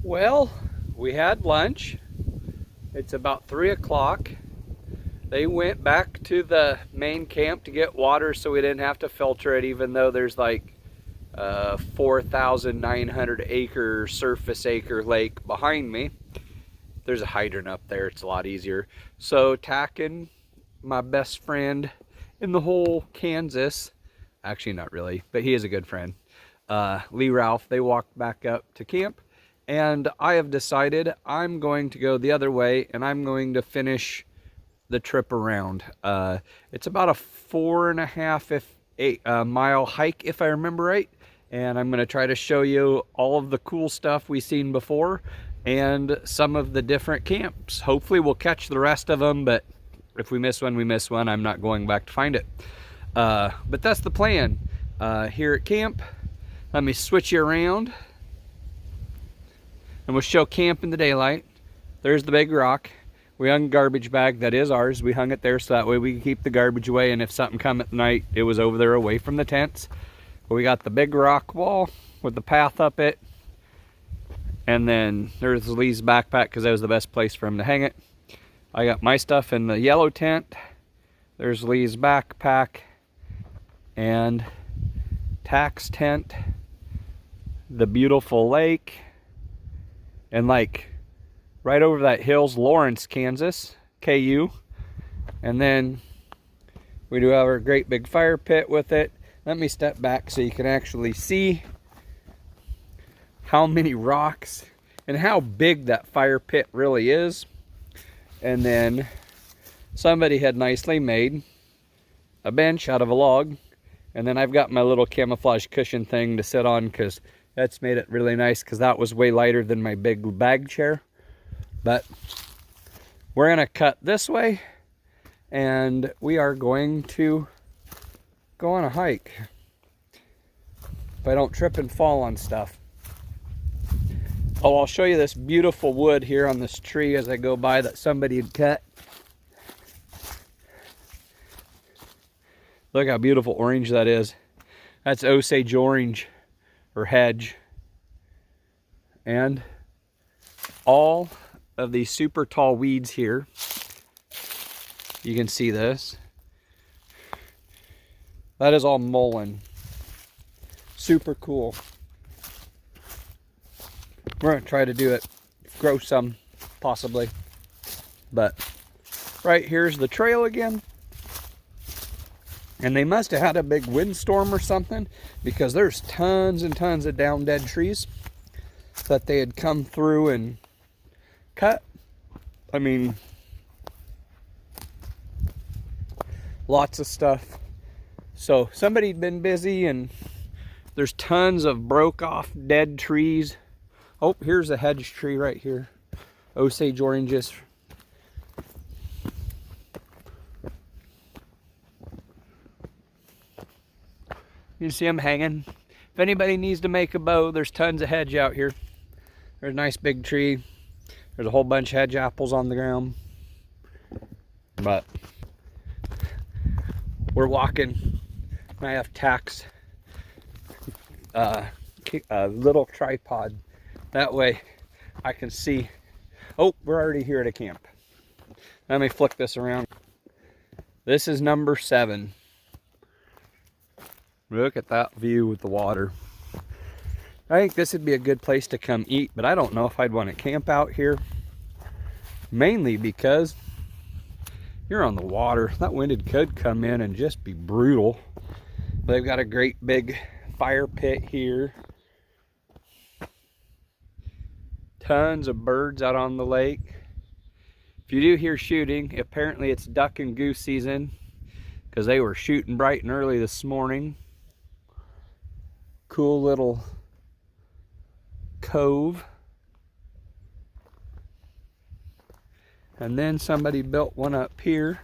Well, we had lunch. It's about 3 o'clock. They went back to the main camp to get water so we didn't have to filter it, even though there's like 4,900 acre surface acre lake behind me. There's a hydrant up there, it's a lot easier. So Tacken, my best friend in the whole Kansas, actually not really, but he is a good friend, Lee Ralph, they walked back up to camp. And I have decided I'm going to go the other way and I'm going to finish the trip around. It's about a 4.5 if 8 mile hike if I remember right. And I'm going to try to show you all of the cool stuff we've seen before and some of the different camps. Hopefully we'll catch the rest of them, but if we miss one, we miss one. I'm not going back to find it. But that's the plan here at camp. Let me switch you around and we'll show camp in the daylight. There's the big rock. We hung a garbage bag, that is ours. We hung it there so that way we can keep the garbage away, and if something come at night, it was over there away from the tents. But we got the big rock wall with the path up it. And then there's Lee's backpack because that was the best place for him to hang it. I got my stuff in the yellow tent. There's Lee's backpack and Tack's tent. The beautiful lake. And like right over that hill's Lawrence, Kansas, KU. And then we do have our great big fire pit with it. Let me step back so you can actually see how many rocks and how big that fire pit really is. And then somebody had nicely made a bench out of a log. And then I've got my little camouflage cushion thing to sit on because that's made it really nice because that was way lighter than my big bag chair. But we're going to cut this way and we are going to go on a hike. If I don't trip and fall on stuff. Oh, I'll show you this beautiful wood here on this tree as I go by that somebody had cut. Look how beautiful orange that is. That's Osage orange or hedge. And all of these super tall weeds here. You can see this. That is all mullein. Super cool. We're going to try to do it, grow some, possibly. But right here's the trail again. And they must have had a big windstorm or something because there's tons and tons of down dead trees that they had come through and cut. I mean, lots of stuff. So somebody'd been busy and there's tons of broke off dead trees. Oh, here's a hedge tree right here. Osage oranges. You can see them hanging. If anybody needs to make a bow, there's tons of hedge out here. There's a nice big tree. There's a whole bunch of hedge apples on the ground. But we're walking. I have Tack's little tripod. That way I can see. Oh, we're already here at a camp. Let me flick this around. This is number 7. Look at that view with the water. I think this would be a good place to come eat, but I don't know if I'd want to camp out here. Mainly because you're on the water. That wind could come in and just be brutal. They've got a great big fire pit here. Tons of birds out on the lake. If you do hear shooting, apparently it's duck and goose season because they were shooting bright and early this morning. Cool little cove. And then somebody built one up here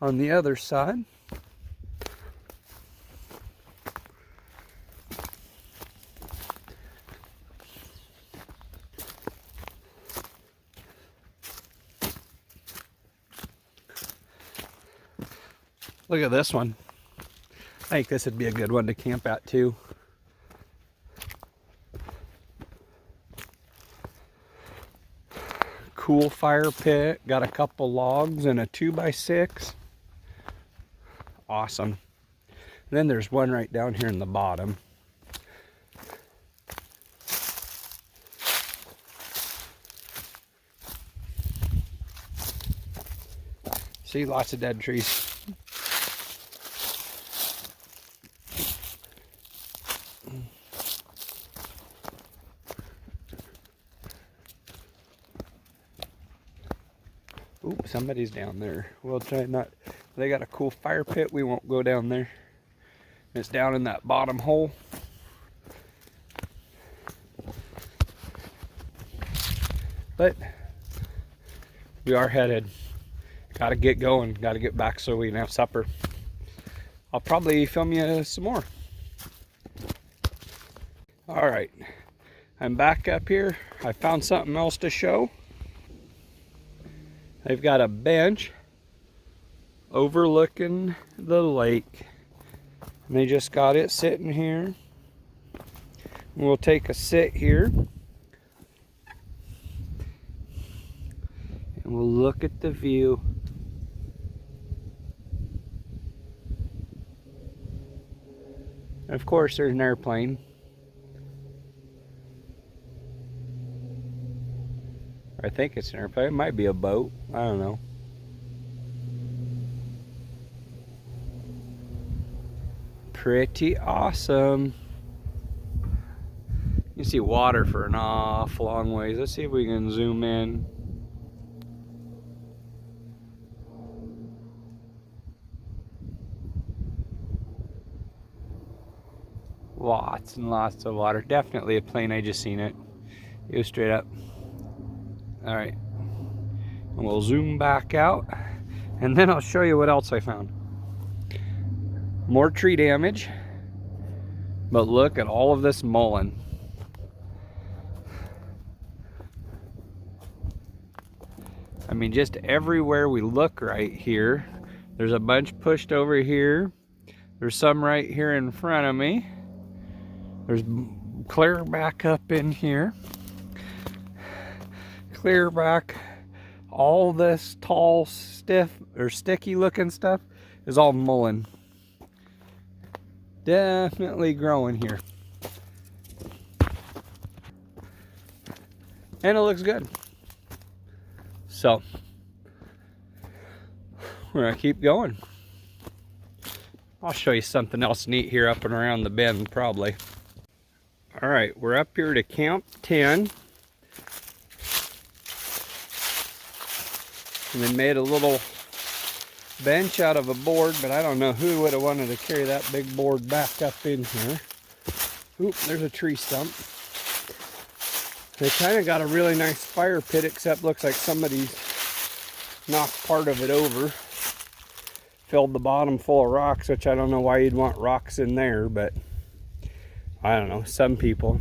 on the other side. Look at this one. I think this would be a good one to camp at too. cool fire pit. Got a couple logs and a 2x6. Awesome. And then there's one right down here in the bottom. See, lots of dead trees. Oop, somebody's down there. We'll try not. They got a cool fire pit. We won't go down there. It's down in that bottom hole. But we are headed. Gotta get going. Gotta get back so we can have supper. I'll probably film you some more. All right, I'm back up here. I found something else to show. They've got a bench overlooking the lake. And they just got it sitting here. We'll take a sit here. And we'll look at the view. And of course, there's an airplane. I think it's an airplane. It might be a boat. I don't know. Pretty awesome. You see water for an awful long ways. Let's see if we can zoom in. Lots and lots of water. Definitely a plane. I just seen it. It was straight up. All right, and we'll zoom back out, and then I'll show you what else I found. More tree damage, but look at all of this mullein. I mean, just everywhere we look right here. There's a bunch pushed over here. There's some right here in front of me. There's clear back up in here. Clear back. All this tall, stiff, or sticky looking stuff is all mullein. Definitely growing here. And it looks good. So, we're gonna keep going. I'll show you something else neat here up and around the bend probably. All right, we're up here to Camp 10. And they made a little bench out of a board, but I don't know who would have wanted to carry that big board back up in here. Oop, there's a tree stump. They kind of got a really nice fire pit, except looks like somebody's knocked part of it over. Filled the bottom full of rocks, which I don't know why you'd want rocks in there, but I don't know, some people.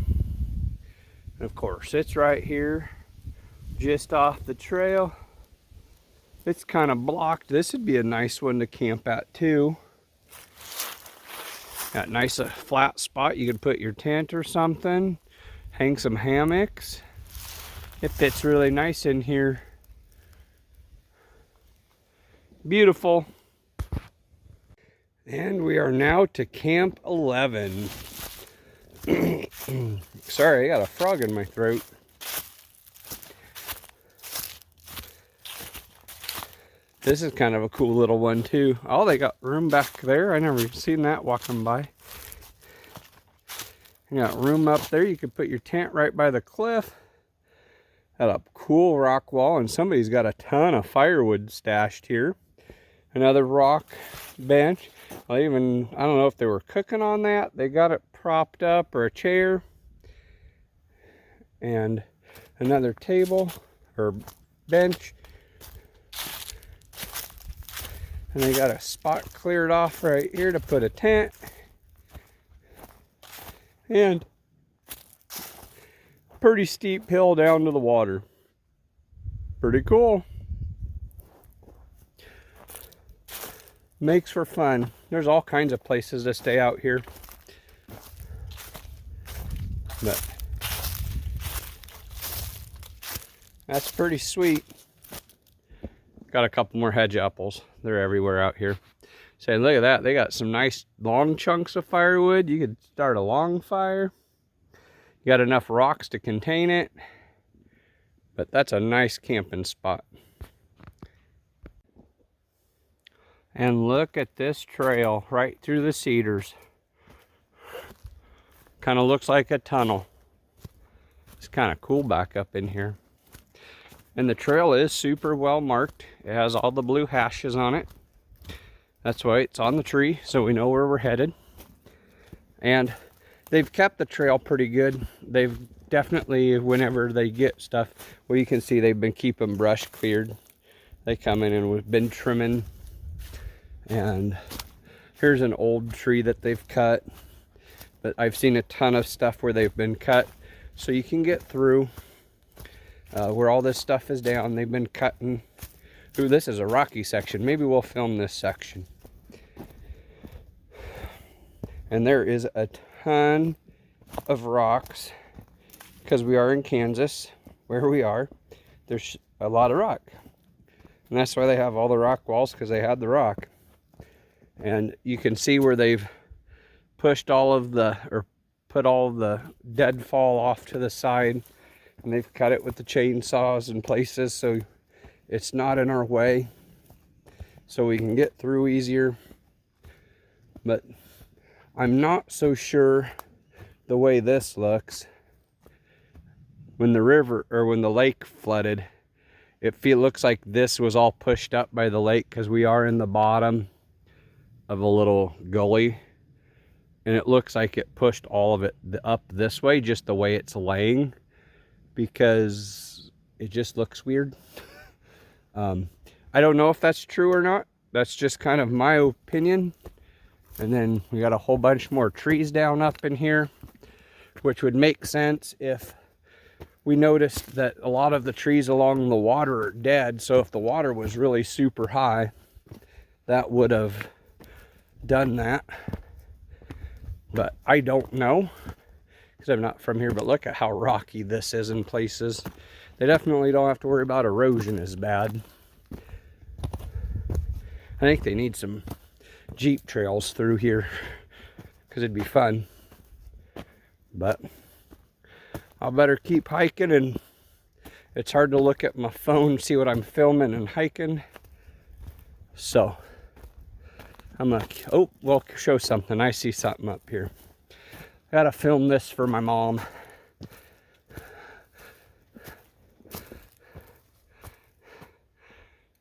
And of course, it's right here, just off the trail. It's kind of blocked. This would be a nice one to camp at too. Got nice flat spot. You could put your tent or something. Hang some hammocks. It fits really nice in here. Beautiful. And we are now to Camp 11. Sorry, I got a frog in my throat. This is kind of a cool little one too. Oh, they got room back there. I never seen that walking by. You got room up there. You could put your tent right by the cliff. Got a cool rock wall, and somebody's got a ton of firewood stashed here. Another rock bench. I don't know if they were cooking on that. They got it propped up, or a chair. And another table or bench. And they got a spot cleared off right here to put a tent. And pretty steep hill down to the water. Pretty cool. Makes for fun. There's all kinds of places to stay out here. But That's pretty sweet. Got a couple more hedge apples. They're everywhere out here. Say, look at that. They got some nice long chunks of firewood. You could start a long fire. You got enough rocks to contain it. But that's a nice camping spot. And look at this trail right through the cedars. Kind of looks like a tunnel. It's kind of cool back up in here. And the trail is super well marked. It has all the blue hashes on it. That's why it's on the tree, so we know where we're headed. And they've kept the trail pretty good. They've definitely, whenever they get stuff, well, you can see they've been keeping brush cleared. They come in and we've been trimming. And here's an old tree that they've cut. But I've seen a ton of stuff where they've been cut. So you can get through where all this stuff is down. They've been cutting. Ooh, this is a rocky section. Maybe we'll film this section. And there is a ton of rocks because we are in Kansas, where we are. There's a lot of rock. And that's why they have all the rock walls, because they had the rock. And you can see where they've pushed all of the, or put all of the deadfall off to the side. And they've cut it with the chainsaws in places so it's not in our way. So we can get through easier. But I'm not so sure the way this looks. When the river, or when the lake flooded, it looks like this was all pushed up by the lake, because we are in the bottom of a little gully. And it looks like it pushed all of it up this way, just the way it's laying, because it just looks weird. I don't know if that's true or not. That's just kind of my opinion. And then we got a whole bunch more trees down up in here, which would make sense if we noticed that a lot of the trees along the water are dead. So if the water was really super high, that would have done that. But I don't know, because I'm not from here. But look at how rocky this is in places. They definitely don't have to worry about erosion as bad. I think they need some Jeep trails through here, because it'd be fun. But I better keep hiking, and it's hard to look at my phone, see what I'm filming and hiking. So I'm like, oh, we'll show something. I see something up here. Gotta film this for my mom.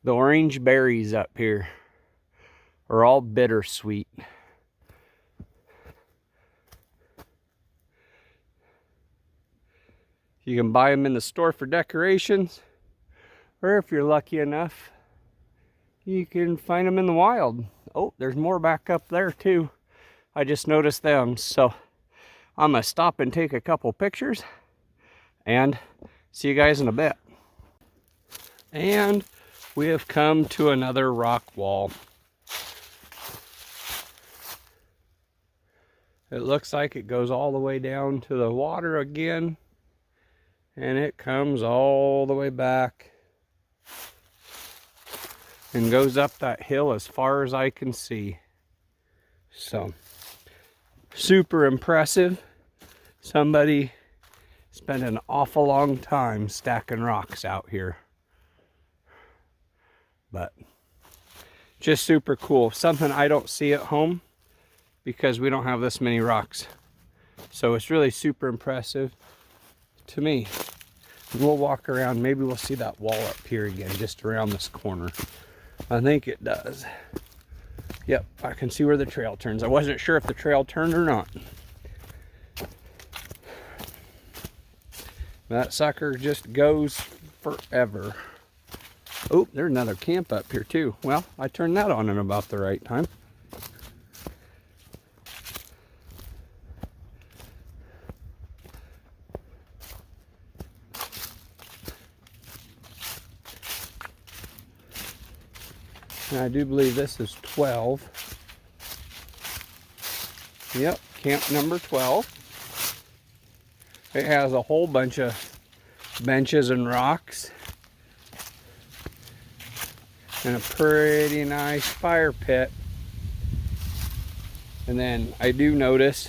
The orange berries up here are all bittersweet. You can buy them in the store for decorations, or if you're lucky enough, you can find them in the wild. Oh, there's more back up there too. I just noticed them, so I'm gonna stop and take a couple pictures and see you guys in a bit. And we have come to another rock wall. It looks like it goes all the way down to the water again, and it comes all the way back and goes up that hill as far as I can see. So, super impressive. Somebody spent an awful long time stacking rocks out here. But just super cool. Something I don't see at home, because we don't have this many rocks. So it's really super impressive to me. We'll walk around. Maybe we'll see that wall up here again, just around this corner. I think it does. Yep, I can see where the trail turns. I wasn't sure if the trail turned or not. That sucker just goes forever. Oh, there's another camp up here too. Well, I turned that on in about the right time. And I do believe this is 12. Yep, camp number 12. It has a whole bunch of benches and rocks, and a pretty nice fire pit. And then I do notice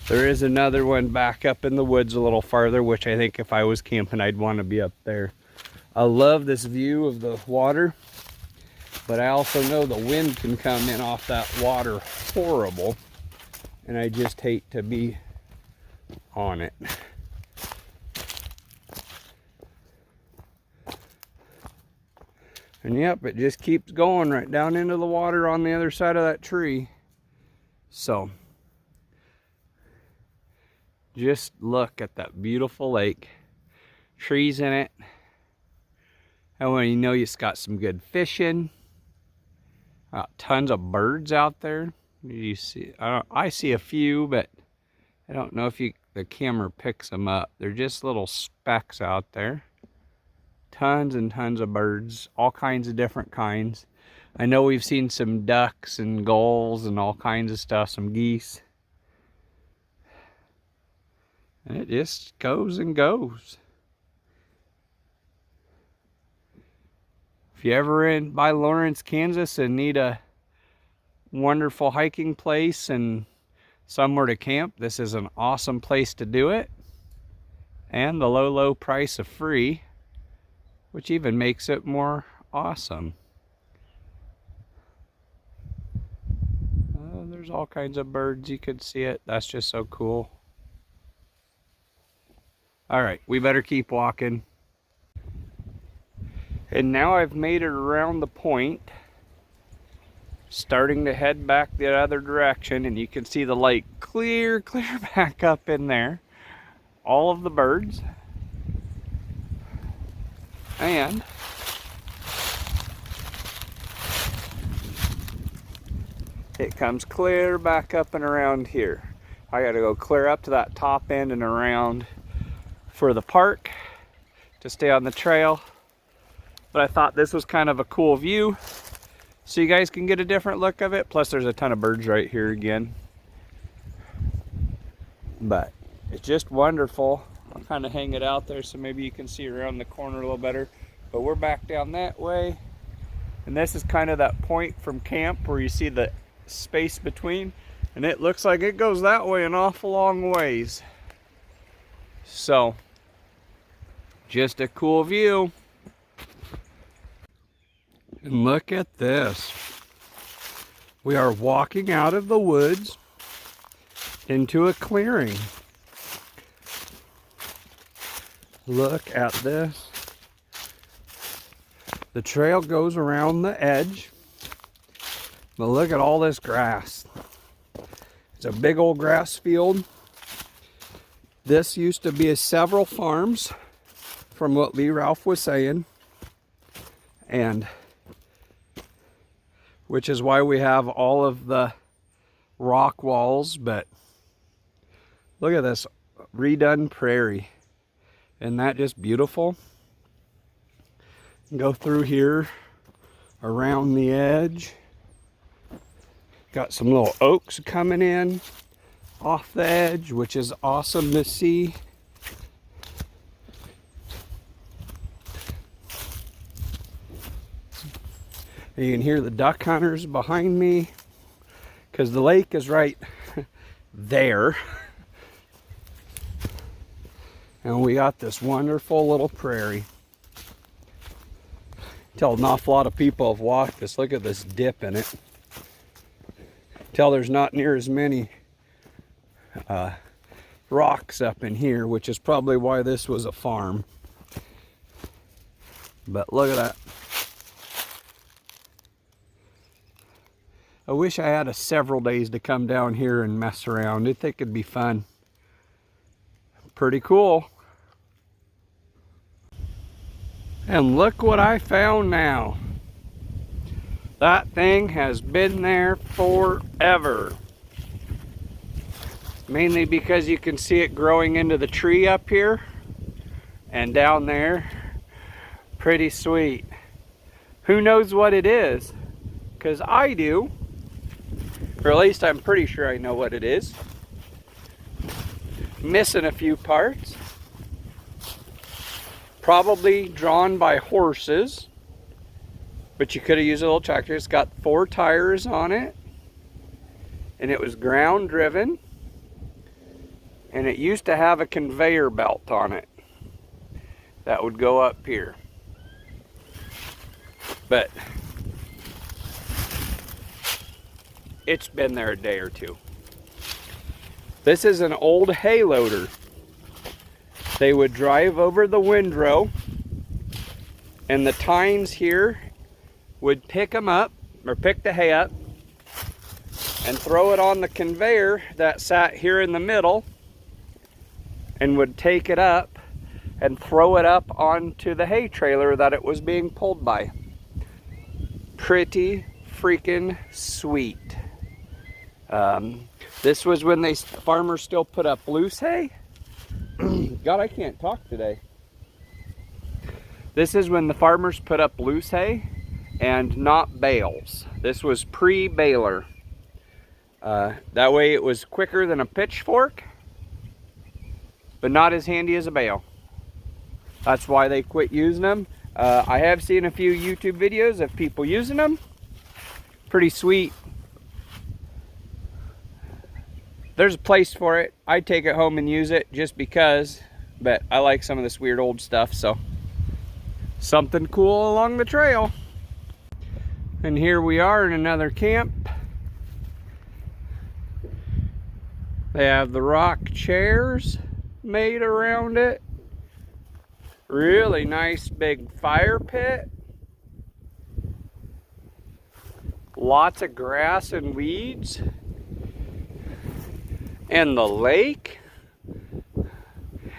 there is another one back up in the woods a little farther, which I think if I was camping, I'd want to be up there. I love this view of the water, but I also know the wind can come in off that water horrible, and I just hate to be on it. And yep, it just keeps going right down into the water on the other side of that tree. So, just look at that beautiful lake. Trees in it. And when you know you've got some good fishing. Tons of birds out there. You see, I see a few, but I don't know if the camera picks them up. They're just little specks out there. Tons and tons of birds, all kinds of different kinds. I know we've seen some ducks and gulls and all kinds of stuff, some geese. And it just goes and goes. If you're ever in by Lawrence, Kansas and need a wonderful hiking place and somewhere to camp, this is an awesome place to do it. And the low, low price of free, which even makes it more awesome. There's all kinds of birds. You could see it. That's just so cool. All right, we better keep walking. And now I've made it around the point, starting to head back the other direction, and you can see the lake clear back up in there. All of the birds. And it comes clear back up and around here. I gotta go clear up to that top end and around for the park to stay on the trail. But I thought this was kind of a cool view so you guys can get a different look of it. Plus there's a ton of birds right here again. But it's just wonderful. I'll kind of hang it out there so maybe you can see around the corner a little better. But we're back down that way. And this is kind of that point from camp where you see the space between. And it looks like it goes that way an awful long ways. So, just a cool view. And look at this. We are walking out of the woods into a clearing. Look at this. The trail goes around the edge, but look at all this grass. It's a big old grass field. This used to be several farms, from what Lee Ralph was saying, and which is why we have all of the rock walls. But look at this redone prairie. Isn't that just beautiful? Go through here around the edge. Got some little oaks coming in off the edge, which is awesome to see. And you can hear the duck hunters behind me because the lake is right there. And we got this wonderful little prairie. Tell an awful lot of people have walked this. Look at this dip in it. Tell there's not near as many rocks up in here, which is probably why this was a farm. But look at that. I wish I had several days to come down here and mess around. I think it'd be fun. Pretty cool. And look what I found now. That thing has been there forever. Mainly because you can see it growing into the tree up here and down there. Pretty sweet. Who knows what it is? Because I do. Or at least I'm pretty sure I know what it is. Missing a few parts. Probably drawn by horses, but you could have used a little tractor. It's got 4 tires on it, and it was ground driven, and it used to have a conveyor belt on it that would go up here. But it's been there a day or two. This is an old hay loader. They would drive over the windrow, and the tines here would pick them up, or pick the hay up, and throw it on the conveyor that sat here in the middle, and would take it up and throw it up onto the hay trailer that it was being pulled by. Pretty freaking sweet. This was when farmers still put up loose hay. God, I can't talk today. This is when the farmers put up loose hay and not bales. This was pre-baler. That way it was quicker than a pitchfork, but not as handy as a bale. That's why they quit using them. I have seen a few YouTube videos of people using them. Pretty sweet. There's a place for it. I take it home and use it just because, but I like some of this weird old stuff, so something cool along the trail. And here we are in another camp. They have the rock chairs made around it. Really nice big fire pit. Lots of grass and weeds. And the lake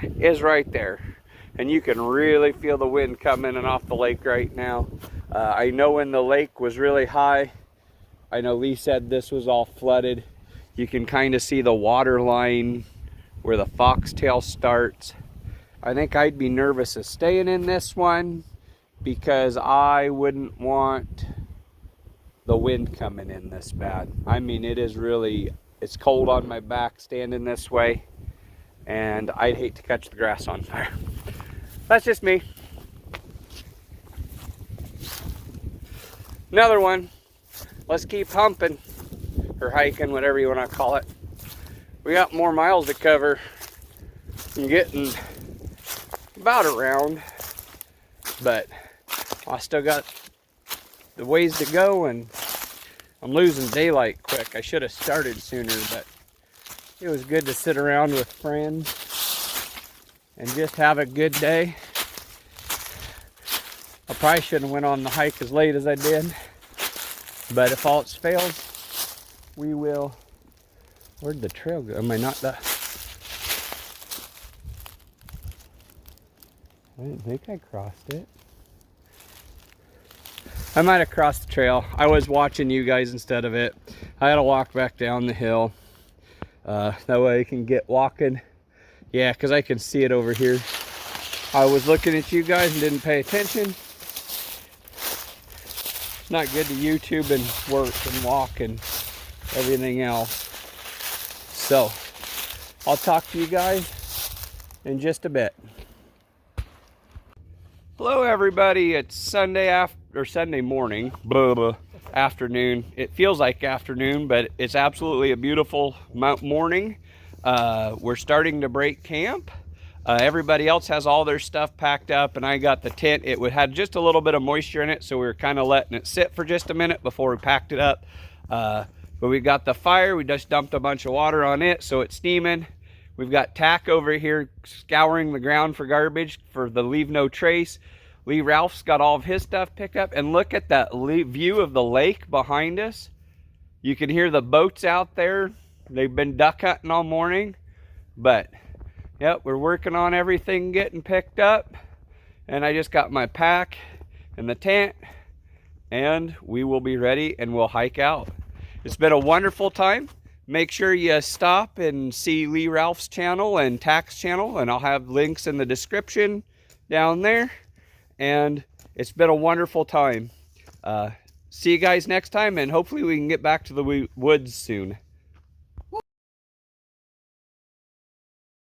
is right there. And you can really feel the wind coming in off the lake right now. I know when the lake was really high, I know Lee said this was all flooded. You can kind of see the water line where the foxtail starts. I think I'd be nervous of staying in this one because I wouldn't want the wind coming in this bad. I mean, it's cold on my back standing this way, and I'd hate to catch the grass on fire. That's just me. Another one. Let's keep humping, or hiking, whatever you want to call it. We got more miles to cover. I'm getting about around, but I still got the ways to go, and I'm losing daylight quick. I should have started sooner, but it was good to sit around with friends and just have a good day. I probably shouldn't have went on the hike as late as I did, but if all else fails, we will. Where'd the trail go? Am I not the... I didn't think I crossed it. I might have crossed the trail. I was watching you guys instead of it. I had to walk back down the hill. That way I can get walking. Yeah, because I can see it over here. I was looking at you guys and didn't pay attention. It's not good to YouTube and work and walk and everything else. So, I'll talk to you guys in just a bit. Hello everybody, it's Sunday morning, afternoon. It feels like afternoon, but it's absolutely a beautiful morning. We're starting to break camp. Everybody else has all their stuff packed up, and I got the tent. It had just a little bit of moisture in it, so we were kind of letting it sit for just a minute before we packed it up. But we got the fire. We just dumped a bunch of water on it, so it's steaming. We've got Tack over here scouring the ground for garbage for the Leave No Trace. Lee Ralph's got all of his stuff picked up. And look at that view of the lake behind us. You can hear the boats out there. They've been duck hunting all morning. But, yep, we're working on everything getting picked up. And I just got my pack and the tent. And we will be ready and we'll hike out. It's been a wonderful time. Make sure you stop and see Lee Ralph's channel and Tack's channel, and I'll have links in the description down there. And it's been a wonderful time. See you guys next time, and hopefully we can get back to the woods soon.